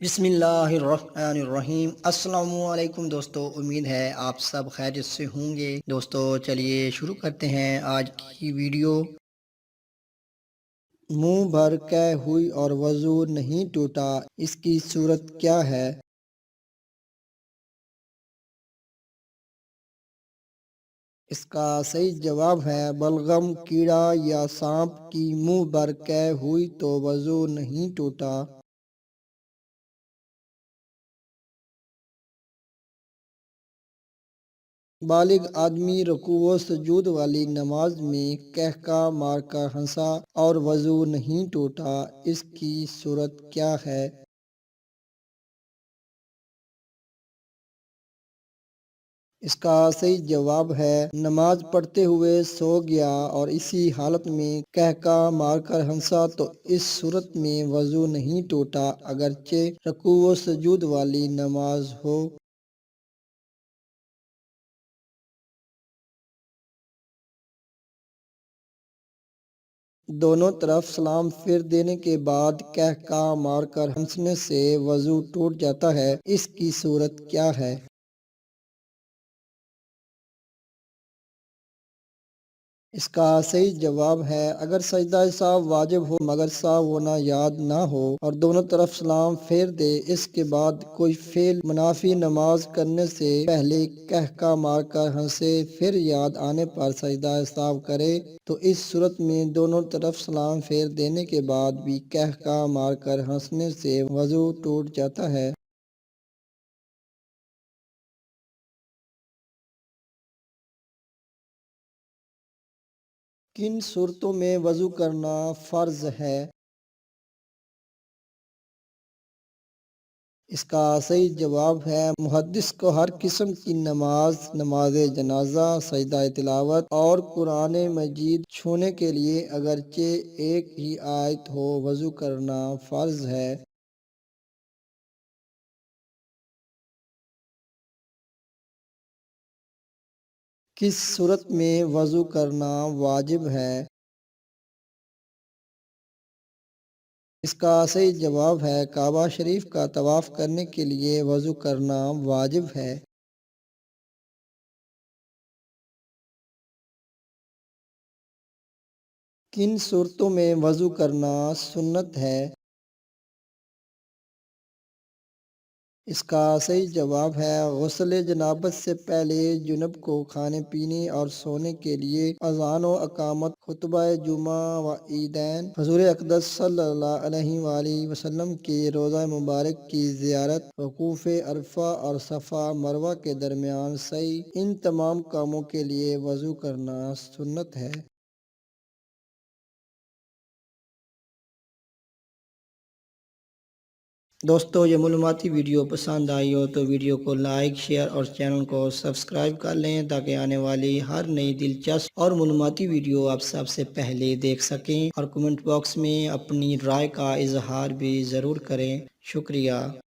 بسم اللہ الرحمن الرحیم۔ السلام علیکم دوستو، امید ہے آپ سب خیریت سے ہوں گے۔ دوستو چلیے شروع کرتے ہیں آج کی ویڈیو۔ منہ بھر کے ہوئی اور وضو نہیں ٹوٹا، اس کی صورت کیا ہے؟ اس کا صحیح جواب ہے بلغم، کیڑا یا سانپ کی منہ بھر کے ہوئی تو وضو نہیں ٹوٹا۔ بالغ آدمی رکوع و سجود والی نماز میں قہقہ مار کر ہنسا اور وضو نہیں ٹوٹا، اس کی صورت کیا ہے؟ اس کا صحیح جواب ہے نماز پڑھتے ہوئے سو گیا اور اسی حالت میں قہقہ مار کر ہنسا تو اس صورت میں وضو نہیں ٹوٹا، اگرچہ رکوع و سجود والی نماز ہو۔ دونوں طرف سلام پھیر دینے کے بعد قہقہ مار کر ہنسنے سے وضو ٹوٹ جاتا ہے، اس کی صورت کیا ہے؟ اس کا صحیح جواب ہے اگر سجدہ سہو واجب ہو مگر سہو ہونا یاد نہ ہو اور دونوں طرف سلام پھیر دے، اس کے بعد کوئی فعل منافی نماز کرنے سے پہلے قہقہ مار کر ہنسے، پھر یاد آنے پر سجدہ سہو کرے تو اس صورت میں دونوں طرف سلام پھیر دینے کے بعد بھی قہقہ مار کر ہنسنے سے وضو ٹوٹ جاتا ہے۔ کن صورتوں میں وضو کرنا فرض ہے؟ اس کا صحیح جواب ہے محدث کو ہر قسم کی نماز، نماز جنازہ، سجدہ تلاوت اور قرآن مجید چھونے کے لیے اگرچہ ایک ہی آیت ہو وضو کرنا فرض ہے۔ کس صورت میں وضو کرنا واجب ہے؟ اس کا صحیح جواب ہے کعبہ شریف کا طواف کرنے کے لیے وضو کرنا واجب ہے۔ کن صورتوں میں وضو کرنا سنت ہے؟ اس کا صحیح جواب ہے غسل جنابت سے پہلے جنب کو کھانے پینے اور سونے کے لیے اذان و اقامت، خطبہ جمعہ و عیدین، حضور اقدس صلی اللہ علیہ وآلہ وسلم کے روضہ مبارک کی زیارت، وقوف عرفہ اور صفا مروہ کے درمیان سعی، ان تمام کاموں کے لیے وضو کرنا سنت ہے۔ دوستو یہ معلوماتی ویڈیو پسند آئی ہو تو ویڈیو کو لائک، شیئر اور چینل کو سبسکرائب کر لیں تاکہ آنے والی ہر نئی دلچسپ اور معلوماتی ویڈیو آپ سب سے پہلے دیکھ سکیں، اور کمنٹ باکس میں اپنی رائے کا اظہار بھی ضرور کریں۔ شکریہ۔